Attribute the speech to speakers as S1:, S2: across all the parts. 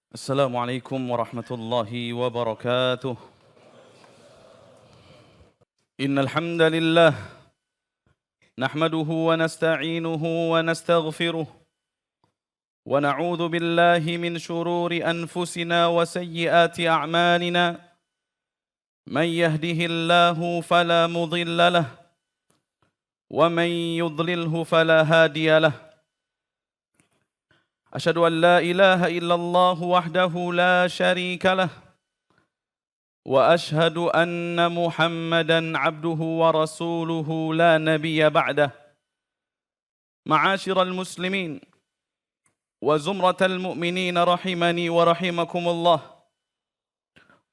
S1: السلام عليكم ورحمة الله وبركاته. إن الحمد لله نحمده ونستعينه ونستغفره ونعوذ بالله من شرور أنفسنا وسيئات أعمالنا. من يهده الله فلا مضل له ومن يضلله فلا هادي له. أشهد أن لا إله إلا الله وحده لا شريك له وأشهد أن محمدا عبده ورسوله لا نبي بعده. معاشر المسلمين وزمرة المؤمنين رحمني ورحمكم الله،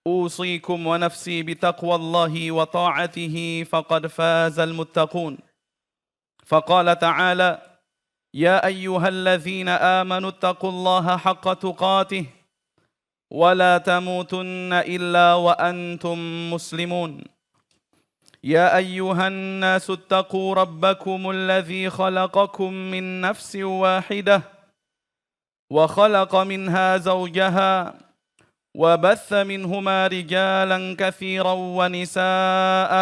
S1: أوصيكم ونفسي بتقوى الله وطاعته فقد فاز المتقون. فقال تعالى: يا أيها الذين آمنوا اتقوا الله حق تقاته ولا تموتن إلا وأنتم مسلمون. يا أيها الناس اتقوا ربكم الذي خلقكم من نفس واحدة وخلق منها زوجها وبث منهما رجالا كثيرا ونساء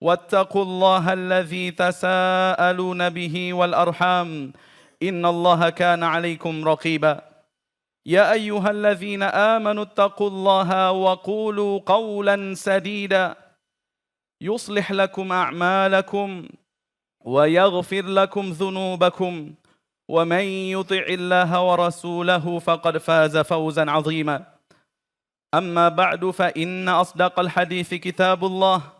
S1: واتقوا الله الذي تساءلون به والأرحام إن الله كان عليكم رقيبا. يا أيها الذين آمنوا اتقوا الله وقولوا قولا سديدا يصلح لكم أعمالكم ويغفر لكم ذنوبكم ومن يطع الله ورسوله فقد فاز فوزا عظيما. أما بعد فإن أصدق الحديث كتاب الله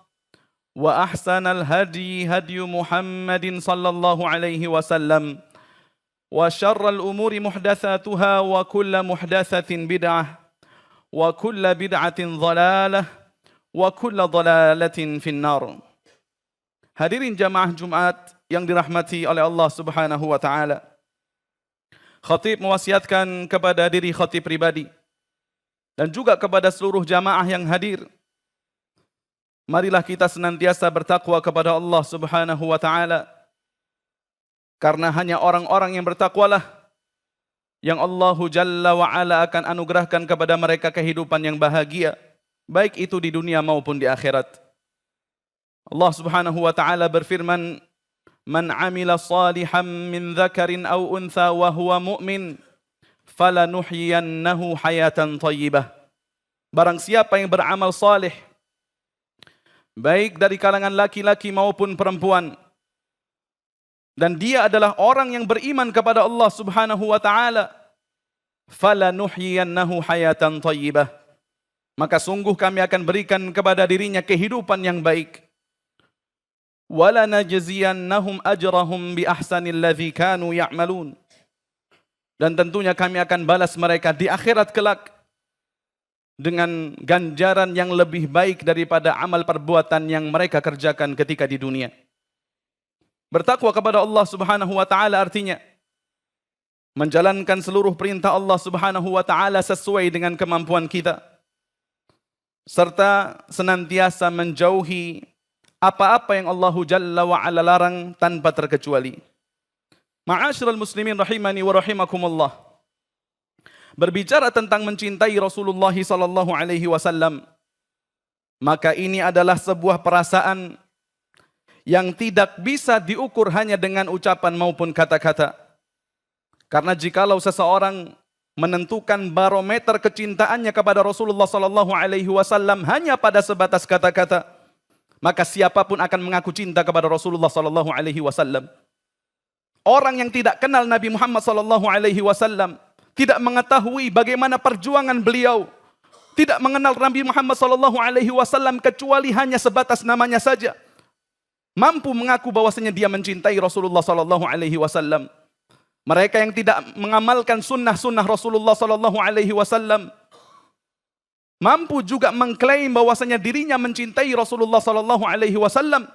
S1: وأحسن الهدي هدي محمد صلى الله عليه وسلم وشر الأمور محدثاتها وكل محدثة بدعة وكل بدعة ضلالة وكل ضلالة في النار. Hadirin jamaah Jumat yang dirahmati oleh Allah Subhanahu wa taala. Khatib mewasiatkan kepada diri khatib pribadi dan juga kepada seluruh jamaah yang hadir, marilah kita senantiasa bertakwa kepada Allah Subhanahu wa taala. Karena hanya orang-orang yang bertakwalah yang Allah Jalla wa Ala akan anugerahkan kepada mereka kehidupan yang bahagia, baik itu di dunia maupun di akhirat. Allah Subhanahu wa taala berfirman, "Man 'amila shalihan min dzakarin aw untha wa huwa mu'min, falanuhyiyannahu hayatan thayyibah." Barang siapa yang beramal saleh baik dari kalangan laki-laki maupun perempuan, dan dia adalah orang yang beriman kepada Allah Subhanahu wa taala, falanuhyiyannahu hayatan thayyibah, maka sungguh kami akan berikan kepada dirinya kehidupan yang baik. Wala najziyannahum ajrahum bi ahsanil ladzi kanu ya'malun, dan tentunya kami akan balas mereka di akhirat kelak dengan ganjaran yang lebih baik daripada amal perbuatan yang mereka kerjakan ketika di dunia. Bertakwa kepada Allah Subhanahu wa taala artinya menjalankan seluruh perintah Allah Subhanahu wa taala sesuai dengan kemampuan kita, serta senantiasa menjauhi apa-apa yang Allah Jalla wa Ala larang tanpa terkecuali. Ma'asyiral muslimin rahimani wa rahimakumullah. Berbicara tentang mencintai Rasulullah sallallahu alaihi wasallam, maka ini adalah sebuah perasaan yang tidak bisa diukur hanya dengan ucapan maupun kata-kata. Karena jikalau seseorang menentukan barometer kecintaannya kepada Rasulullah sallallahu alaihi wasallam hanya pada sebatas kata-kata, maka siapapun akan mengaku cinta kepada Rasulullah sallallahu alaihi wasallam. Orang yang tidak kenal Nabi Muhammad sallallahu alaihi wasallam, tidak mengetahui bagaimana perjuangan beliau, tidak mengenal Nabi Muhammad sallallahu alaihi wasallam kecuali hanya sebatas namanya saja, mampu mengaku bahwasanya dia mencintai Rasulullah sallallahu alaihi wasallam. Mereka yang tidak mengamalkan sunnah-sunnah Rasulullah sallallahu alaihi wasallam mampu juga mengklaim bahwasanya dirinya mencintai Rasulullah sallallahu alaihi wasallam.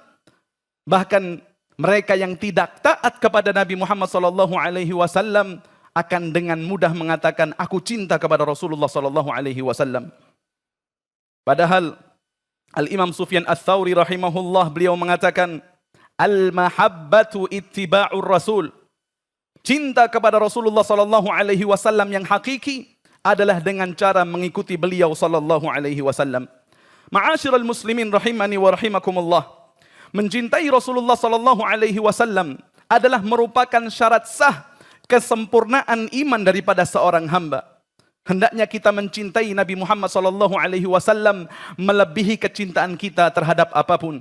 S1: Bahkan mereka yang tidak taat kepada Nabi Muhammad sallallahu alaihi wasallam akan dengan mudah mengatakan aku cinta kepada Rasulullah sallallahu alaihi wasallam. Padahal Al-Imam Sufyan Ats-Tsauri rahimahullah beliau mengatakan al-mahabbatu ittiba'ur rasul. Cinta kepada Rasulullah sallallahu alaihi wasallam yang hakiki adalah dengan cara mengikuti beliau sallallahu alaihi wasallam. Ma'asyiral muslimin rahimani wa rahimakumullah. Mencintai Rasulullah sallallahu alaihi wasallam adalah merupakan syarat sah kesempurnaan iman daripada seorang hamba. Hendaknya kita mencintai Nabi Muhammad sallallahu alaihi wasallam melebihi kecintaan kita terhadap apapun.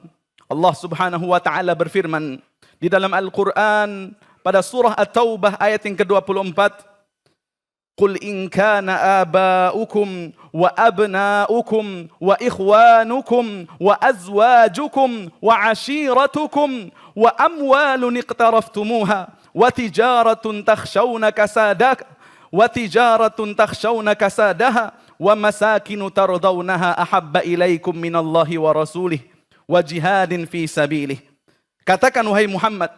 S1: Allah Subhanahu wa taala berfirman di dalam Al-Qur'an pada surah At-Taubah ayat yang ke-24, Qul in kana aba'ukum wa abna'ukum wa ikhwanukum wa azwajukum wa ashiratukum wa amwalun iqtaraftumuha wa tijaratun takhshawna kasadaha wa masakinu tardawnaha ahabba ilaikum minallahi wa rasulih wa jihadin fi sabilih. Katakan wahai Muhammad,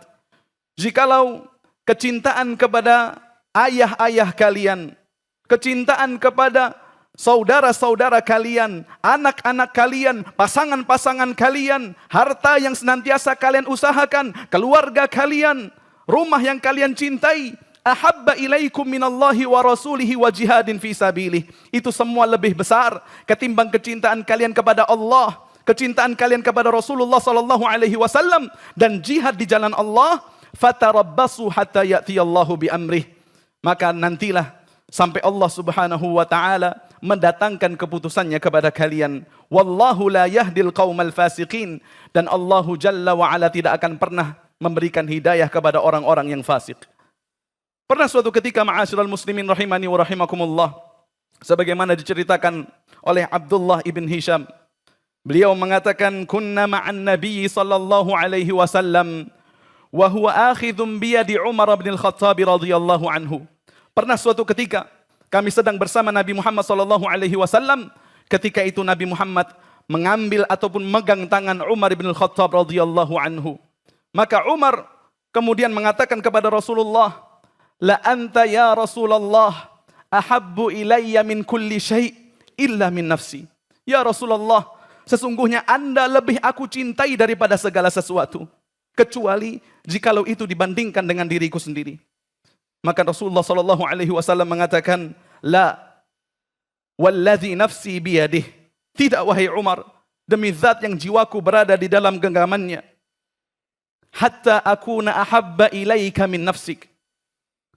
S1: jikalau kecintaan kepada ayah-ayah kalian, kecintaan kepada saudara-saudara kalian, anak-anak kalian, pasangan-pasangan kalian, harta yang senantiasa kalian usahakan, keluarga kalian, rumah yang kalian cintai, ahabba ilaikum minallahi wa rasulihi wa jihadin fi sabilih. Itu semua lebih besar ketimbang kecintaan kalian kepada Allah, kecintaan kalian kepada Rasulullah sallallahu alaihi wasallam dan jihad di jalan Allah. Fatarabbasu hatta ya'tiyallahu bi amrih. Maka nantilah sampai Allah Subhanahu wa taala mendatangkan keputusannya kepada kalian. Wallahu la yahdil qaumal fasiqin, dan Allah Jalla wa ala tidak akan pernah memberikan hidayah kepada orang-orang yang fasik. Pernah suatu ketika ma'asyiral muslimin rahimani wa rahimakumullah, sebagaimana diceritakan oleh Abdullah ibn Hisham, beliau mengatakan kunna ma'an nabiy sallallahu alaihi wasallam wa huwa akhidhun bi yadi Umar bin al-Khattab radhiyallahu anhu. Pernah suatu ketika kami sedang bersama Nabi Muhammad sallallahu alaihi wasallam, ketika itu Nabi Muhammad mengambil ataupun megang tangan Umar bin al-Khattab radhiyallahu anhu. Maka Umar kemudian mengatakan kepada Rasulullah, "La anta ya Rasulullah ahabbu ilayya min kulli syai' illa min nafsi." Ya Rasulullah, sesungguhnya Anda lebih aku cintai daripada segala sesuatu, kecuali jikalau itu dibandingkan dengan diriku sendiri. Maka Rasulullah sallallahu alaihi wasallam mengatakan, "La walladzi nafsi biyadih." Tidak wahai Umar, demi zat yang jiwaku berada di dalam genggamannya. Hatta akuna ahabba ilaika min nafsik.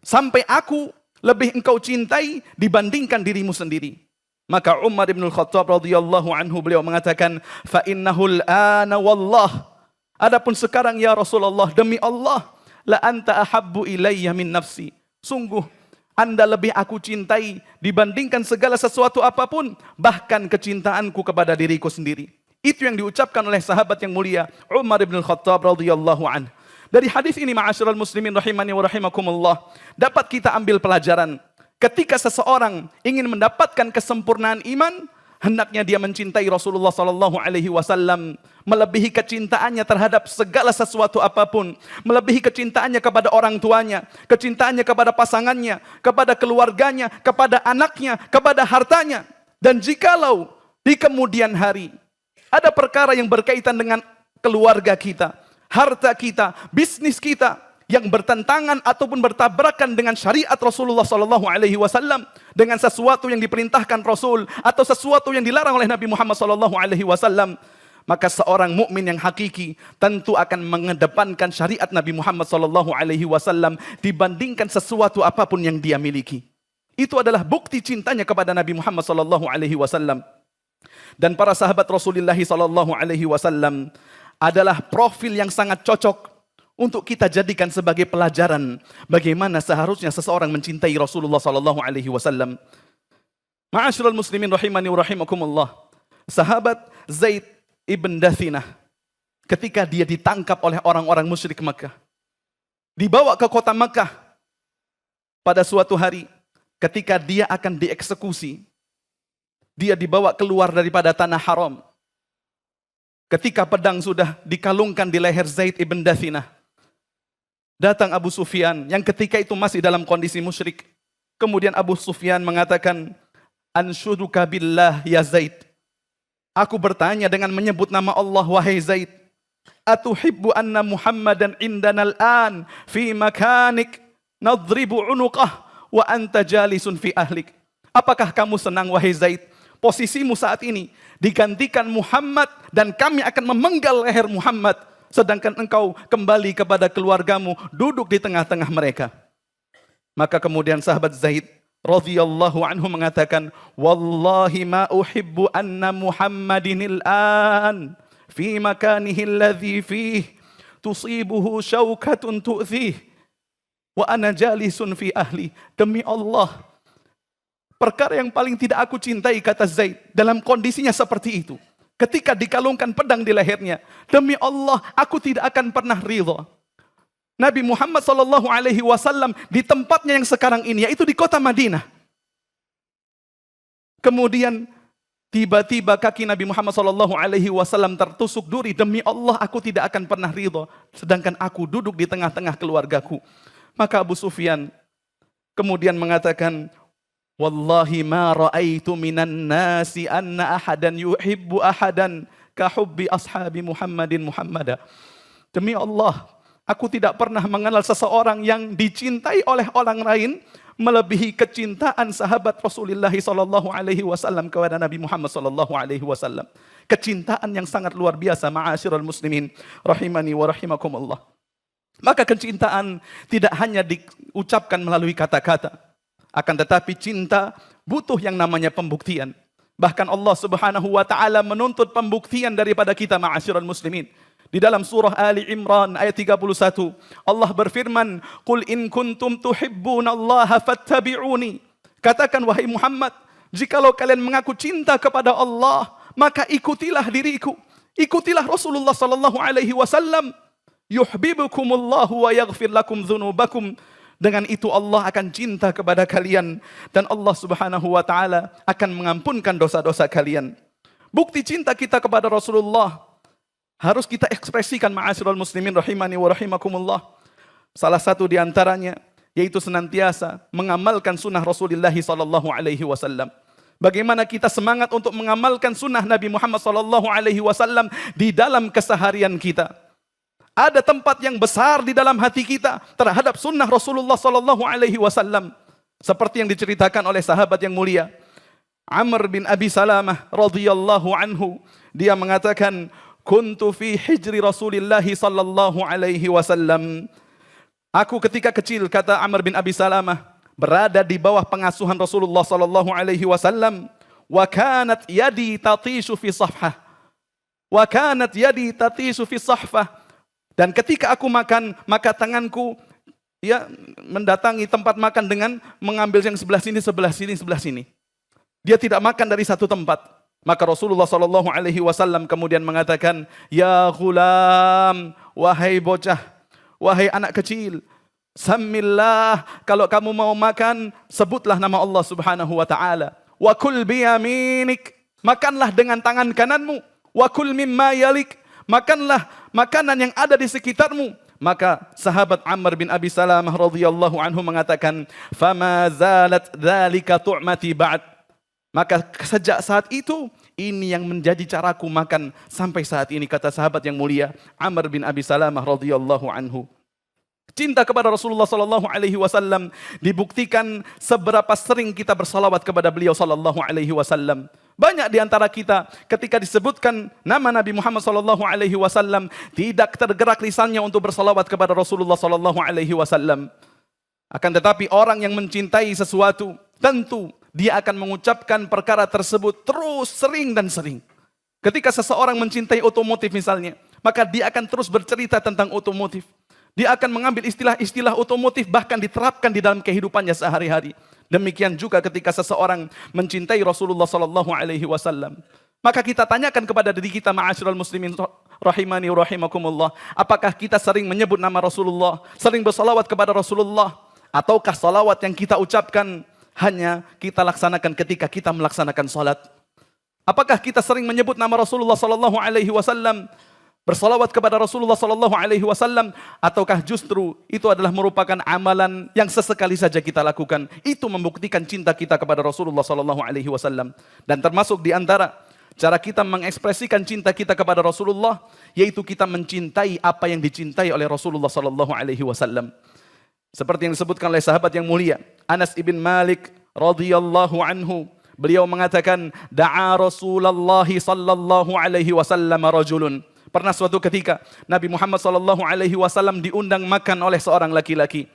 S1: Sampai aku lebih engkau cintai dibandingkan dirimu sendiri. Maka Umar bin Al-Khattab radhiyallahu anhu beliau mengatakan, "Fa innahu al-ana wallah." Adapun sekarang ya Rasulullah, demi Allah, la anta ahabbu ilayya min nafsi. Sungguh Anda lebih aku cintai dibandingkan segala sesuatu apapun, bahkan kecintaanku kepada diriku sendiri. Itu yang diucapkan oleh sahabat yang mulia Umar bin Al-Khattab radhiyallahu anhu. Dari hadis ini ma'asyiral muslimin rahimani wa rahimakumullah, dapat kita ambil pelajaran. Ketika seseorang ingin mendapatkan kesempurnaan iman, hendaknya dia mencintai Rasulullah sallallahu alaihi wasallam melebihi kecintaannya terhadap segala sesuatu apapun, melebihi kecintaannya kepada orang tuanya, kecintaannya kepada pasangannya, kepada keluarganya, kepada anaknya, kepada hartanya. Dan jikalau di kemudian hari ada perkara yang berkaitan dengan keluarga kita, harta kita, bisnis kita yang bertentangan ataupun bertabrakan dengan syariat Rasulullah sallallahu alaihi wasallam, dengan sesuatu yang diperintahkan Rasul atau sesuatu yang dilarang oleh Nabi Muhammad sallallahu alaihi wasallam, maka seorang mukmin yang hakiki tentu akan mengedepankan syariat Nabi Muhammad sallallahu alaihi wasallam dibandingkan sesuatu apapun yang dia miliki. Itu adalah bukti cintanya kepada Nabi Muhammad sallallahu alaihi wasallam. Dan para sahabat Rasulullah sallallahu alaihi wasallam adalah profil yang sangat cocok untuk kita jadikan sebagai pelajaran bagaimana seharusnya seseorang mencintai Rasulullah sallallahu alaihi wasallam. Ma'asyiral muslimin rahimani wa rahimakumullah. Sahabat Zaid ibn Dathinah ketika dia ditangkap oleh orang-orang musyrik Makkah, dibawa ke kota Makkah pada suatu hari ketika dia akan dieksekusi, dia dibawa keluar daripada tanah haram. Ketika pedang sudah dikalungkan di leher Zaid ibn Dathinah, datang Abu Sufyan yang ketika itu masih dalam kondisi musyrik. Kemudian Abu Sufyan mengatakan, "Anshuduka billah ya Zaid." Aku bertanya dengan menyebut nama Allah, wahai Zaid. "Atuhibbu anna Muhammadan indana al-an fi makanik nadribu unuqah wa anta jalisun fi ahlik." Apakah kamu senang wahai Zaid? Posisimu saat ini digantikan Muhammad dan kami akan memenggal leher Muhammad. Sedangkan engkau kembali kepada keluargamu, duduk di tengah-tengah mereka. Maka kemudian sahabat Zaid radhiyallahu anhu mengatakan, wallahi ma uhibbu anna Muhammadinil an fi makanihi alladhi fih tusibuhu syaukatun tu'thih wa ana jalisun fi ahli. Demi Allah, perkara yang paling tidak aku cintai, kata Zaid, dalam kondisinya seperti itu, ketika dikalungkan pedang di lehernya, demi Allah aku tidak akan pernah ridha. Nabi Muhammad SAW di tempatnya yang sekarang ini, yaitu di kota Madinah. Kemudian tiba-tiba kaki Nabi Muhammad SAW tertusuk duri. Demi Allah aku tidak akan pernah ridha, sedangkan aku duduk di tengah-tengah keluargaku. Maka Abu Sufyan kemudian mengatakan, wallahi ma ra'aitu minan nasi anna ahadan yuhibbu ahadan ka hubbi ashabi Muhammadin Muhammada. Demi Allah, aku tidak pernah mengenal seseorang yang dicintai oleh orang lain melebihi kecintaan sahabat Rasulullah SAW kepada Nabi Muhammad SAW. Kecintaan yang sangat luar biasa, ma'asyiral muslimin rahimani wa rahimakumullah. Maka kecintaan tidak hanya diucapkan melalui kata-kata, akan tetapi cinta butuh yang namanya pembuktian. Bahkan Allah Subhanahu wa taala menuntut pembuktian daripada kita, ma'asyiral muslimin. Di dalam surah Ali Imran ayat 31, Allah berfirman, "Qul in kuntum tuhibbunallaha fattabi'uni." Katakan wahai Muhammad, jikalau kalian mengaku cinta kepada Allah, maka ikutilah diriku, ikutilah Rasulullah sallallahu alaihi wasallam. Yuhibbukumullahu wa yaghfir lakum dzunubakum. Dengan itu Allah akan cinta kepada kalian dan Allah Subhanahu wa taala akan mengampunkan dosa-dosa kalian. Bukti cinta kita kepada Rasulullah harus kita ekspresikan, ma'asyiral muslimin rahimani wa rahimakumullah. Salah satu di antaranya yaitu senantiasa mengamalkan sunnah Rasulullah sallallahu alaihi wasallam. Bagaimana kita semangat untuk mengamalkan sunnah Nabi Muhammad sallallahu alaihi wasallam di dalam keseharian kita. Ada tempat yang besar di dalam hati kita terhadap sunnah Rasulullah sallallahu alaihi wasallam, seperti yang diceritakan oleh sahabat yang mulia Amr bin Abi Salamah radhiyallahu anhu. Dia mengatakan, kuntu fi hijri Rasulillah sallallahu alaihi wasallam. Aku ketika kecil, kata Amr bin Abi Salamah, berada di bawah pengasuhan Rasulullah sallallahu alaihi wasallam. Wa kanat yadi tatishu fi sahfah. Wa kanat yadi tatishu fi sahfah. Dan ketika aku makan, maka tanganku ya mendatangi tempat makan dengan mengambil yang sebelah sini, sebelah sini, sebelah sini. Dia tidak makan dari satu tempat. Maka Rasulullah sallallahu alaihi wasallam kemudian mengatakan, "Ya ghulam, wahai bocah, wahai anak kecil, samillah, kalau kamu mau makan, sebutlah nama Allah Subhanahu wa taala. Wa kul biyaminik, makanlah dengan tangan kananmu. Wa kul mimma yalik, makanlah makanan yang ada di sekitarmu." Maka sahabat Amr bin Abi Salamah radhiyallahu anhu mengatakan, "Fama zalat dzalika tu'mati ba'd." Maka sejak saat itu, ini yang menjadi caraku makan sampai saat ini, kata sahabat yang mulia Amr bin Abi Salamah radhiyallahu anhu. Cinta kepada Rasulullah sallallahu alaihi wasallam dibuktikan seberapa sering kita bersalawat kepada beliau sallallahu alaihi wasallam. Banyak di antara kita ketika disebutkan nama Nabi Muhammad sallallahu alaihi wasallam tidak tergerak lisannya untuk bersalawat kepada Rasulullah sallallahu alaihi wasallam. Akan tetapi orang yang mencintai sesuatu, tentu dia akan mengucapkan perkara tersebut terus, sering dan sering. Ketika seseorang mencintai otomotif misalnya, maka dia akan terus bercerita tentang otomotif. Dia akan mengambil istilah-istilah otomotif bahkan diterapkan di dalam kehidupannya sehari-hari. Demikian juga ketika seseorang mencintai Rasulullah sallallahu alaihi wasallam, maka kita tanyakan kepada diri kita, ma'asyiral muslimin rahimani wa rahimakumullah, apakah kita sering menyebut nama Rasulullah, sering bersalawat kepada Rasulullah, ataukah salawat yang kita ucapkan hanya kita laksanakan ketika kita melaksanakan salat? Apakah kita sering menyebut nama Rasulullah sallallahu alaihi wasallam, bersalawat kepada Rasulullah sallallahu alaihi wasallam, ataukah justru itu adalah merupakan amalan yang sesekali saja kita lakukan? Itu membuktikan cinta kita kepada Rasulullah sallallahu alaihi wasallam. Dan termasuk di antara cara kita mengekspresikan cinta kita kepada Rasulullah, yaitu kita mencintai apa yang dicintai oleh Rasulullah sallallahu alaihi wasallam. Seperti yang disebutkan oleh sahabat yang mulia Anas ibn Malik radhiyallahu anhu, beliau mengatakan, da'a Rasulullah sallallahu alaihi wasallam rajulun. Pernah suatu ketika Nabi Muhammad sallallahu alaihi wasallam diundang makan oleh seorang laki-laki.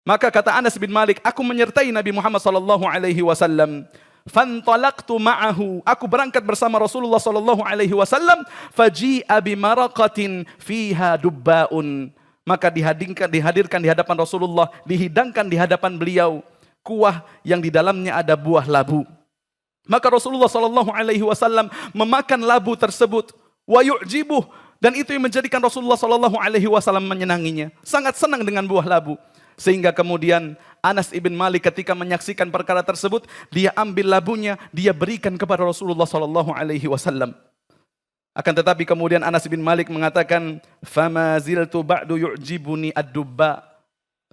S1: Maka kata Anas bin Malik, aku menyertai Nabi Muhammad sallallahu alaihi wasallam. Fantalaqtu ma'ahu, aku berangkat bersama Rasulullah sallallahu alaihi wasallam, faji'a bimaraqatin fiha dubbaun. Maka dihadirkan di hadapan Rasulullah, dihidangkan di hadapan beliau kuah yang di dalamnya ada buah labu. Maka Rasulullah sallallahu alaihi wasallam memakan labu tersebut, wa yu'jibuh, dan itu yang menjadikan Rasulullah sallallahu alaihi wasallam menyenanginya, sangat senang dengan buah labu. Sehingga kemudian Anas ibn Malik ketika menyaksikan perkara tersebut, dia ambil labunya, dia berikan kepada Rasulullah sallallahu alaihi wasallam. Akan tetapi kemudian Anas bin Malik mengatakan, fama ziltu ba'du yu'jibuni ad-dubba.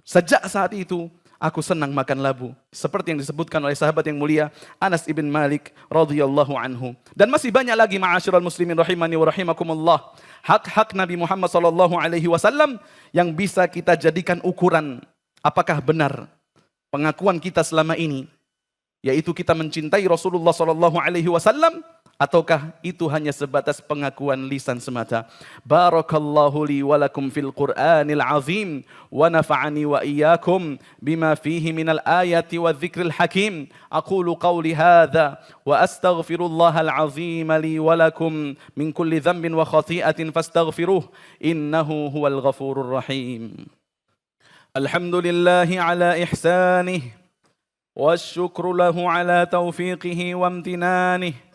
S1: Sejak saat itu aku senang makan labu, seperti yang disebutkan oleh sahabat yang mulia Anas ibn Malik radhiyallahu anhu. Dan masih banyak lagi ma'asyiral muslimin rahimani wa rahimakumullah, hak-hak Nabi Muhammad sallallahu alaihi wasallam yang bisa kita jadikan ukuran apakah benar pengakuan kita selama ini, yaitu kita mencintai Rasulullah sallallahu alaihi wasallam, ataukah itu hanya sebatas pengakuan lisan semata. Barakallahu li wa lakum fil Qur'anil azim wa nafa'ani wa iyyakum bima fihi minal ayati wa dzikril hakim. Aqulu qawli hadza wa astaghfirullahal azim li wa lakum min kulli dhanbin wa khati'atin fastaghfiruh innahu huwal ghafurur rahim. Alhamdulillahi ala ihsanih wasyukru lahu ala taufiqihi wa amtinanihi.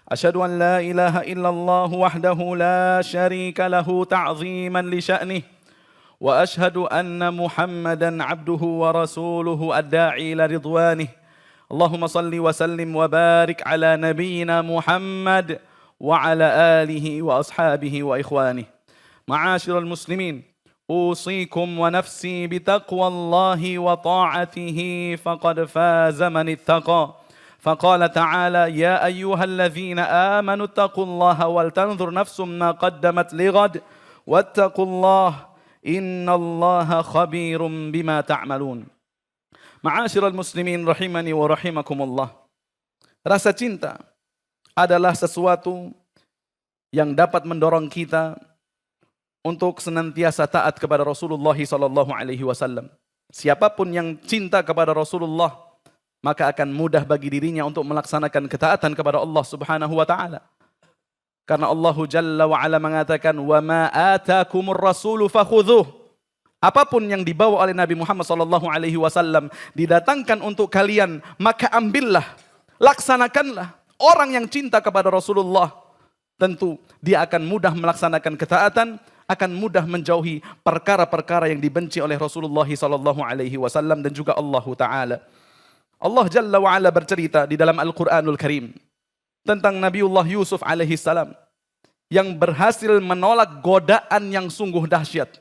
S1: أشهد أن لا إله إلا الله وحده لا شريك له تعظيما لشأنه وأشهد أن محمدا عبده ورسوله الداعي إلى رضوانه اللهم صل وسلم وبارك على نبينا محمد وعلى آله وأصحابه وإخوانه. معاشر المسلمين، أوصيكم ونفسي بتقوى الله وطاعته فقد فاز من اتقى. فقال تعالى يا أيها الذين آمنوا اتقوا الله ولتنظر نفس ما قدمت لغد واتقوا الله إن الله خبير بما تعملون. معاشر المسلمين rahimani wa rahimakumullah. Rasa cinta adalah sesuatu yang dapat mendorong kita untuk senantiasa taat kepada Rasulullah sallallahu alaihi wasallam. Siapapun yang cinta kepada Rasulullah, maka akan mudah bagi dirinya untuk melaksanakan ketaatan kepada Allah Subhanahu wa taala. Karena Allah Jalla wa Ala mengatakan, "Wa ma atakumur rasulu fakhudhuh." Apapun yang dibawa oleh Nabi Muhammad sallallahu alaihi wasallam didatangkan untuk kalian, maka ambillah, laksanakanlah. Orang yang cinta kepada Rasulullah, tentu dia akan mudah melaksanakan ketaatan, akan mudah menjauhi perkara-perkara yang dibenci oleh Rasulullah sallallahu alaihi wasallam dan juga Allah taala. Allah Jalla wa'ala bercerita di dalam Al-Quranul Karim tentang Nabiullah Yusuf alaihi salam yang berhasil menolak godaan yang sungguh dahsyat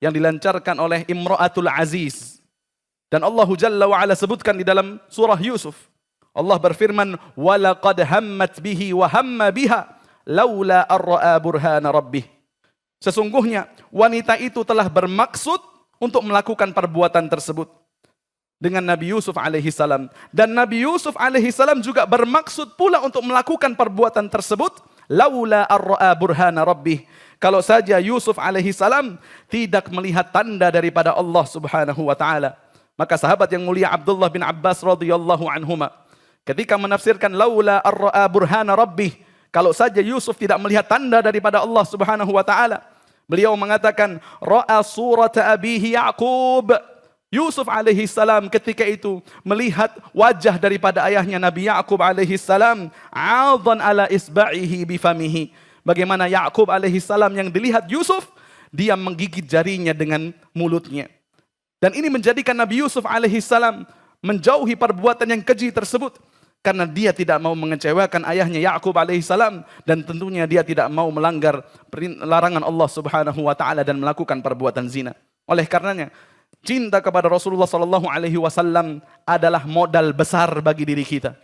S1: yang dilancarkan oleh Imra'atul Aziz. Dan Allah Jalla wa'ala sebutkan di dalam surah Yusuf, Allah berfirman, وَلَقَدْ هَمَّتْ بِهِ وَهَمَّ بِهَا لَوْلَا أَرَّآ بُرْهَانَ رَبِّهِ. Sesungguhnya wanita itu telah bermaksud untuk melakukan perbuatan tersebut dengan Nabi Yusuf alaihi salam, dan Nabi Yusuf alaihi salam juga bermaksud pula untuk melakukan perbuatan tersebut laula arra'a burhana rabbih, kalau saja Yusuf alaihi salam tidak melihat tanda daripada Allah Subhanahu wa taala. Maka sahabat yang mulia Abdullah bin Abbas radhiyallahu anhuma ketika menafsirkan laula arra'a burhana rabbih, kalau saja Yusuf tidak melihat tanda daripada Allah Subhanahu wa taala, beliau mengatakan ra'a surata abihi Yaqub. Yusuf alaihi salam ketika itu melihat wajah daripada ayahnya Nabi Yaqub alaihi salam, 'adan ala isba'ihi bifamihi. Bagaimana Yaqub alaihi salam yang dilihat Yusuf, dia menggigit jarinya dengan mulutnya. Dan ini menjadikan Nabi Yusuf alaihi salam menjauhi perbuatan yang keji tersebut karena dia tidak mau mengecewakan ayahnya Yaqub alaihi salam, dan tentunya dia tidak mau melanggar larangan Allah Subhanahu wa taala dan melakukan perbuatan zina. Oleh karenanya cinta kepada Rasulullah sallallahu alaihi wasallam adalah modal besar bagi diri kita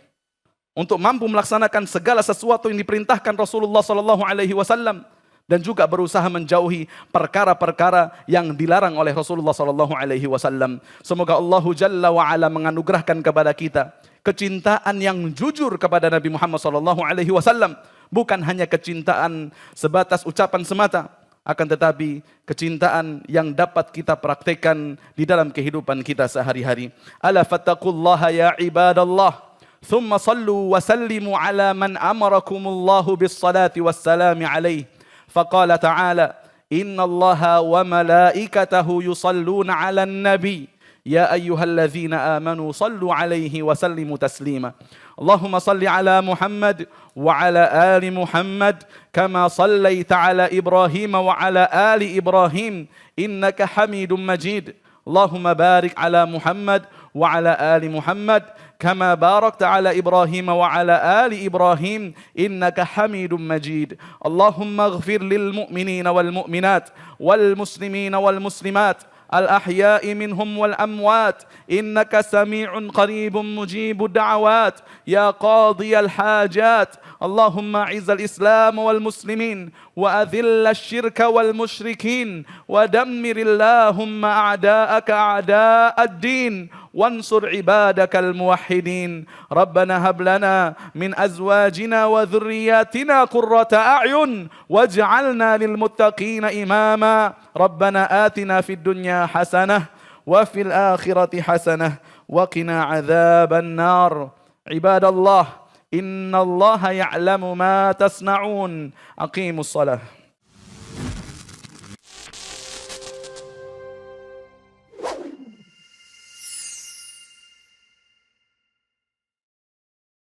S1: untuk mampu melaksanakan segala sesuatu yang diperintahkan Rasulullah sallallahu alaihi wasallam, dan juga berusaha menjauhi perkara-perkara yang dilarang oleh Rasulullah SAW. Semoga Allah Jalla wa'ala menganugerahkan kepada kita kecintaan yang jujur kepada Nabi Muhammad SAW. Bukan hanya kecintaan sebatas ucapan semata, akan tetapi kecintaan yang dapat kita praktekkan di dalam kehidupan kita sehari-hari. Ala fattaqullaha ya ibadallah. Thumma sallu wa sallimu ala man amarakumullahu bis salati was salami alaihi. Faqala ta'ala, inna allaha wa malaikatahu yusalluna ala nabi. Ya ayyuhalladzina amanu sallu alaihi wa sallimu taslima. Allahumma salli ala Muhammad wa ala ali Muhammad kama sallaita ala Ibrahim wa ala ali Ibrahim innaka Hamidum Majid. Allahumma barik ala Muhammad wa ala ali Muhammad كما باركت على إبراهيم وعلى آل إبراهيم إنك حميد مجيد. اللهم اغفر للمؤمنين والمؤمنات والمسلمين والمسلمات الأحياء منهم والأموات إنك سميع قريب مجيب الدعوات يا قاضي الحاجات. اللهم أعز الإسلام والمسلمين وأذل الشرك والمشركين ودمر اللهم أعداءك أعداء الدين وانصر عبادك الموحدين. ربنا هب لنا من أزواجنا وذرياتنا قرة أعين واجعلنا للمتقين إماما. ربنا آتنا في الدنيا حسنة وفي الآخرة حسنة وقنا عذاب النار. عباد الله إن الله يعلم ما تصنعون. أقيموا الصلاة.